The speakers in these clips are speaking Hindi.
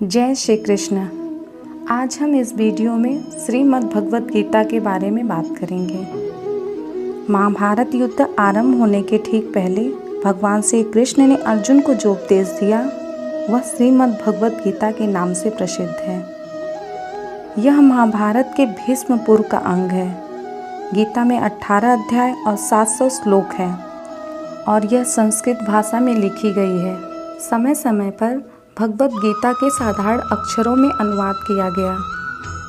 जय श्री कृष्ण। आज हम इस वीडियो में श्रीमद् भगवत गीता के बारे में बात करेंगे। महाभारत युद्ध आरंभ होने के ठीक पहले भगवान श्री कृष्ण ने अर्जुन को जो उपदेश दिया वह श्रीमद् भगवत गीता के नाम से प्रसिद्ध है। यह महाभारत के भीष्म पर्व का अंग है। गीता में 18 अध्याय और 700 श्लोक हैं और यह संस्कृत भाषा में लिखी गई है। समय समय पर भगवत गीता के साधारण अक्षरों में अनुवाद किया गया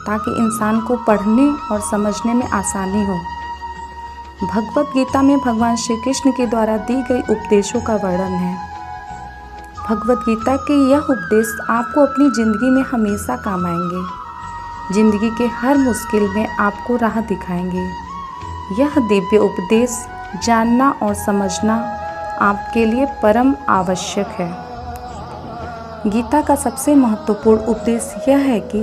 ताकि इंसान को पढ़ने और समझने में आसानी हो। भगवत गीता में भगवान श्री कृष्ण के द्वारा दी गई उपदेशों का वर्णन है। भगवत गीता के यह उपदेश आपको अपनी ज़िंदगी में हमेशा काम आएंगे। ज़िंदगी के हर मुश्किल में आपको राह दिखाएंगे। यह दिव्य उपदेश जानना और समझना आपके लिए परम आवश्यक है। गीता का सबसे महत्वपूर्ण उपदेश यह है कि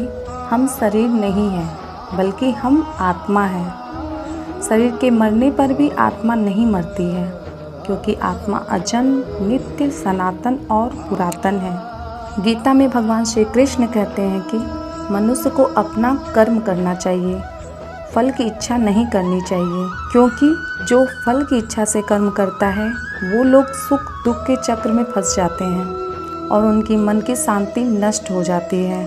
हम शरीर नहीं हैं बल्कि हम आत्मा हैं। शरीर के मरने पर भी आत्मा नहीं मरती है क्योंकि आत्मा अजन्म, नित्य, सनातन और पुरातन है। गीता में भगवान श्री कृष्ण कहते हैं कि मनुष्य को अपना कर्म करना चाहिए, फल की इच्छा नहीं करनी चाहिए, क्योंकि जो फल की इच्छा से कर्म करता है वो लोग सुख दुख के चक्र में फंस जाते हैं और उनकी मन की शांति नष्ट हो जाती है।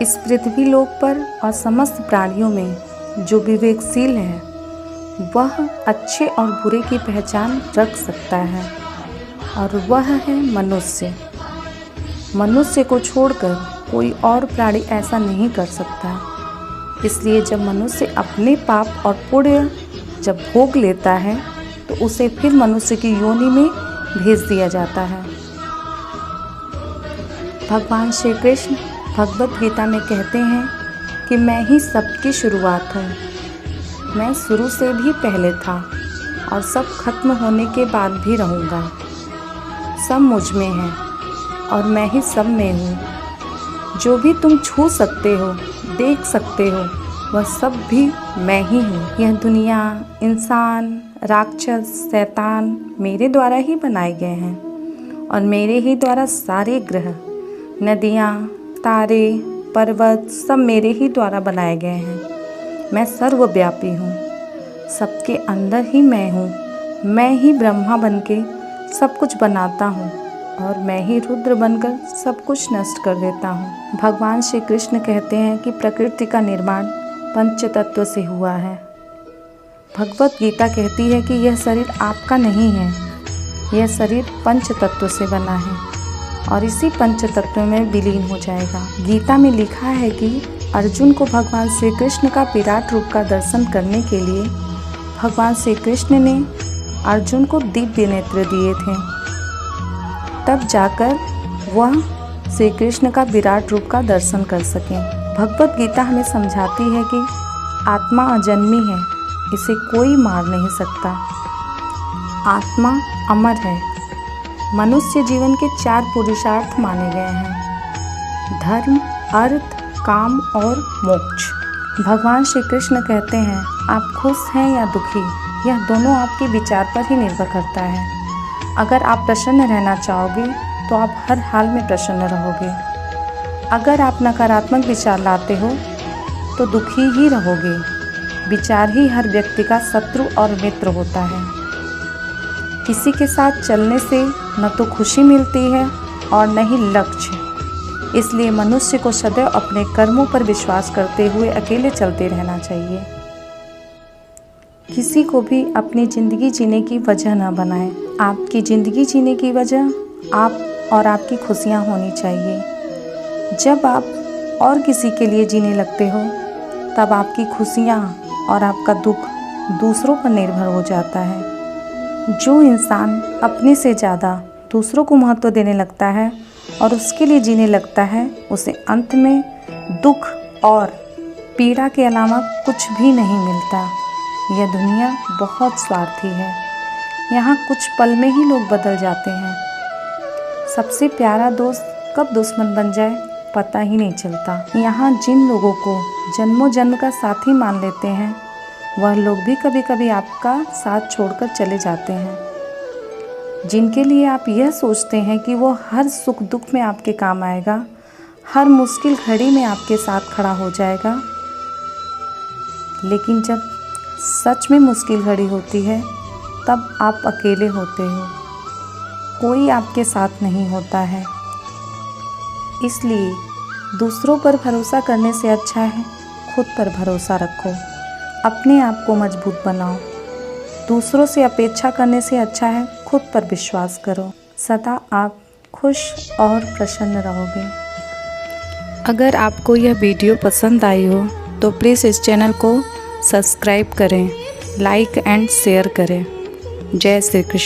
इस पृथ्वी लोक पर और समस्त प्राणियों में जो विवेकशील है वह अच्छे और बुरे की पहचान रख सकता है और वह है मनुष्य। मनुष्य को छोड़कर कोई और प्राणी ऐसा नहीं कर सकता। इसलिए जब मनुष्य अपने पाप और पुण्य जब भोग लेता है तो उसे फिर मनुष्य की योनि में भेज दिया जाता है। भगवान श्री कृष्ण भगवत गीता में कहते हैं कि मैं ही सबकी शुरुआत हूँ। मैं शुरू से भी पहले था और सब खत्म होने के बाद भी रहूँगा। सब मुझ में है और मैं ही सब में हूँ। जो भी तुम छू सकते हो, देख सकते हो, वह सब भी मैं ही हूँ। यह दुनिया, इंसान, राक्षस, शैतान मेरे द्वारा ही बनाए गए हैं और मेरे ही द्वारा सारे ग्रह, नदियाँ, तारे, पर्वत सब मेरे ही द्वारा बनाए गए हैं। मैं सर्वव्यापी हूँ, सबके अंदर ही मैं हूँ। मैं ही ब्रह्मा बनके सब कुछ बनाता हूँ और मैं ही रुद्र बनकर सब कुछ नष्ट कर देता हूँ। भगवान श्री कृष्ण कहते हैं कि प्रकृति का निर्माण पंच तत्व से हुआ है। भगवत गीता कहती है कि यह शरीर आपका नहीं है, यह शरीर पंच तत्व से बना है और इसी पंच तत्व में विलीन हो जाएगा। गीता में लिखा है कि अर्जुन को भगवान श्री कृष्ण का विराट रूप का दर्शन करने के लिए भगवान श्री कृष्ण ने अर्जुन को दिव्य नेत्र दिए थे। तब जाकर वह श्री कृष्ण का विराट रूप का दर्शन कर सकें। भगवत गीता हमें समझाती है कि आत्मा अजन्मी है, इसे कोई मार नहीं सकता। आत्मा अमर है। मनुष्य जीवन के 4 पुरुषार्थ माने गए हैं: धर्म, अर्थ, काम और मोक्ष। भगवान श्री कृष्ण कहते हैं आप खुश हैं या दुखी, यह दोनों आपके विचार पर ही निर्भर करता है। अगर आप प्रसन्न रहना चाहोगे तो आप हर हाल में प्रसन्न रहोगे। अगर आप नकारात्मक विचार लाते हो तो दुखी ही रहोगे। विचार ही हर व्यक्ति का शत्रु और मित्र होता है। किसी के साथ चलने से न तो खुशी मिलती है और न ही लक्ष्य। इसलिए मनुष्य को सदैव अपने कर्मों पर विश्वास करते हुए अकेले चलते रहना चाहिए। किसी को भी अपनी ज़िंदगी जीने की वजह न बनाएं। आपकी ज़िंदगी जीने की वजह आप और आपकी खुशियाँ होनी चाहिए। जब आप और किसी के लिए जीने लगते हो तब आपकी खुशियाँ और आपका दुख दूसरों पर निर्भर हो जाता है। जो इंसान अपने से ज़्यादा दूसरों को महत्व देने लगता है और उसके लिए जीने लगता है उसे अंत में दुख और पीड़ा के अलावा कुछ भी नहीं मिलता। यह दुनिया बहुत स्वार्थी है। यहाँ कुछ पल में ही लोग बदल जाते हैं। सबसे प्यारा दोस्त कब दुश्मन बन जाए पता ही नहीं चलता। यहाँ जिन लोगों को जन्मों जन्म का साथी मान लेते हैं वह लोग भी कभी कभी आपका साथ छोड़कर चले जाते हैं। जिनके लिए आप यह सोचते हैं कि वो हर सुख दुख में आपके काम आएगा, हर मुश्किल घड़ी में आपके साथ खड़ा हो जाएगा, लेकिन जब सच में मुश्किल घड़ी होती है तब आप अकेले होते हो, कोई आपके साथ नहीं होता है। इसलिए दूसरों पर भरोसा करने से अच्छा है खुद पर भरोसा रखो, अपने आप को मजबूत बनाओ। दूसरों से अपेक्षा करने से अच्छा है खुद पर विश्वास करो, सदा आप खुश और प्रसन्न रहोगे। अगर आपको यह वीडियो पसंद आई हो तो प्लीज़ इस चैनल को सब्सक्राइब करें, लाइक एंड शेयर करें। जय श्री कृष्ण।